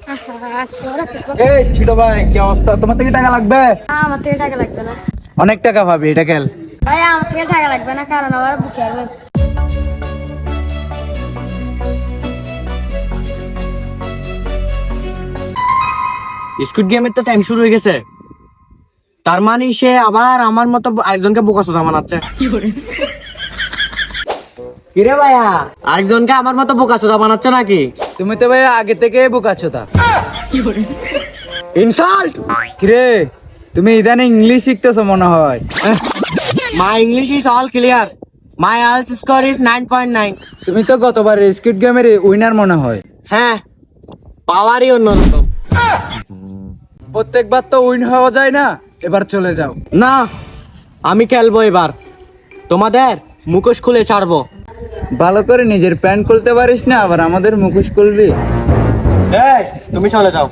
এই ছোট ভাই, কি অবস্থা? তোমার থেকে টাকা লাগবে? আমার থেকে টাকা লাগবে না অনেক টাকা পাবি, এটা খেল। ভাই, আমার থেকে টাকা লাগবে না, কারণ আমার বুঝে আসবেন। স্কুইড গেমের তো টাইম শুরু হয়ে গেছে, তার মানে সে আবার আমার মতো আরেকজনকে বোকাচোদা বানাচ্ছে। কিরে ভাইয়া, আরেকজনকে আমার মতো বোকাচোদা বানাচ্ছে নাকি? তুমি তো ভাই আগে থেকে বোকাচোদা। ইনসাল্ট! কিরে, তুমি ইদানিং ইংলিশ শিখতেছো মনে হয়। My English is all clear, my IELTS score is 9.9। তুমি তো গতবার স্কুইড গেমের উইনার মনে হয়। হ্যাঁ, পাওয়ারই অন্যরকম। প্রত্যেকবার তো উইন হওয়া যায় না, এবার চলে যাও। না, আমি খেলবো এবার, তোমাদের মুখোশ খুলে ছাড়বো। ভালো করে নিজের প্যান্ট খুলতে পারিস না, আবার আমাদের মুখোশ খুলবি? এই, তুমি চলে যাও।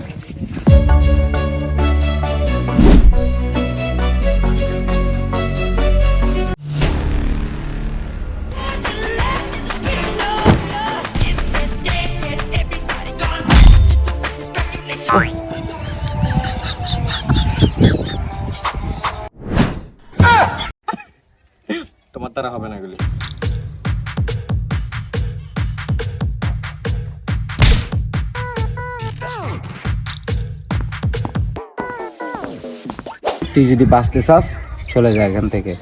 তোমার দ্বারা হবে না এগুলি। তুই যদি বাঁচতে চাস চলে যা এখান থেকে।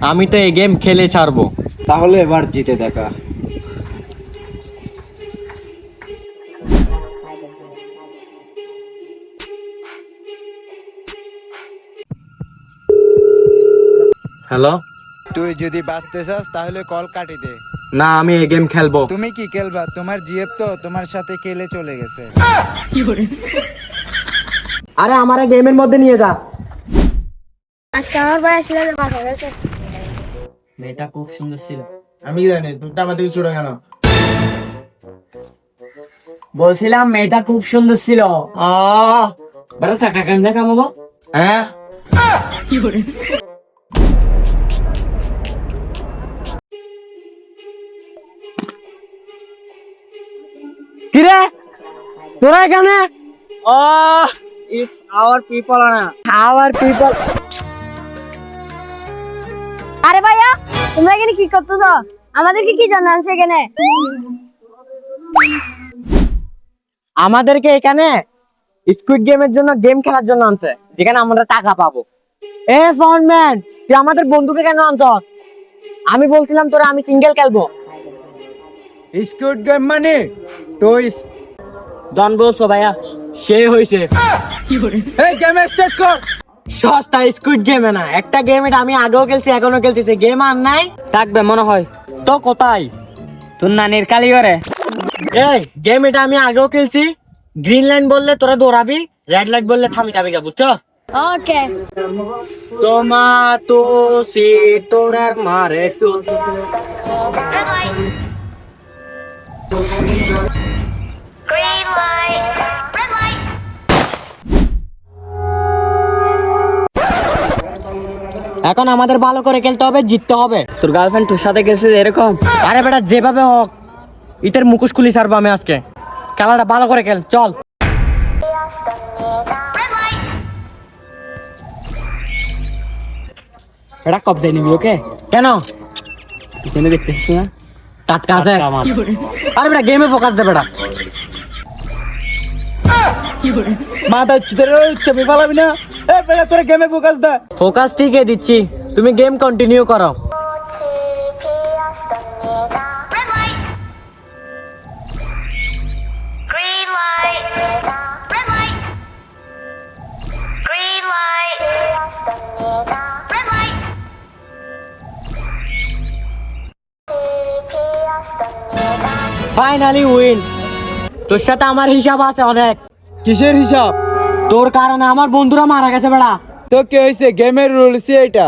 আমি তো এই গেম খেলে ছাড়বো। তাহলে এবার জিতে দেখা। হ্যালো, তুই যদি বাঁচতে চাস তাহলে কল কাটি দে। না, আমি এই গেম খেলবো। তুমি কি খেলবা? তোমার জিএফ তো তোমার সাথে খেলে চলে গেছে। আরে আমার গেমের মধ্যে নিয়ে যা। আজকে আমার ভাই আসলে বাসা গেছে। মেয়েটা খুব সুন্দর ছিল। আমি জানি দুধটা আমার দিকে ছোট কেন? বলছিলাম মেয়েটা খুব সুন্দর ছিল। বড় টাকা কেমনে কামাবো? হ্যাঁ, কিরে তোরা এখানে? It's our people না। Hour people. আরে ভাইয়া, তোমরা এখানে কি করতেছো? আমাদেরকে কি জানা আছে এখানে? আমাদেরকে এখানে স্কুইড গেমের জন্য গেম খেলার জন্য আনছে, যেখানে আমরা টাকা পাবো। এ ফোনম্যান, তুই আমাদের বন্ধুকে কেন আনছস? আমি বলছিলাম তোরা আমি সিঙ্গেল খেলবো। স্কুইড গেম মানে টয়েস। ডন বলছো ভাইয়া। সে হইছে। এই গেম স্টার্ট কর। সস্তা স্কুইড গেমে না, একটা গেম এটা আমি আগেও খেলছি এখনো খেলতেছি, গেম আর নাই থাকবে মনে হয়। তো কোথায়? তোর নানির কালীঘরে। এই গেম এটা আমি আগেও খেলছি। গ্রিন লাইন বললে তোরা দৌড়াবি, রেড লাইট বললে থামি যাবি, বুঝছো? ওকে। তোমা তো সে তোরার মারে চুল। Green light. Red light. এখন আমাদের ভালো করে খেলতে হবে, জিততে হবে। তোর গার্লফ্রেন্ড তোর সাথে গেছে এরকম? আরে বেটা, যেভাবে হোক ইটের মুখোশ খুলি ছাড়বো আমি আজকে। খেলাটা ভালো করে খেল, চল। Red light. এটা কবজায় নিবি ওকে? কেন? পিছনে দেখতেছিস না? টাটকা আছে। টাটকা মাল। আরে বেটা, গেমে ফোকাস দে বেটা। মাথা চাপে পালাবি না। এ বেটা, তোরা গেমে ফোকাস দে। ফোকাস ঠিকই দিচ্ছি, তুমি গেম কন্টিনিউ করো। Red light. Green light. Red light. Green light. Red light. Finally win. তোর সাথে আমার হিসাব আছে অনেক। কিসের হিসাব? তোর কারণে আমার বন্ধুরা মারা গেছে বেটা। তো কি হয়েছে? গেমের রুলস এটা।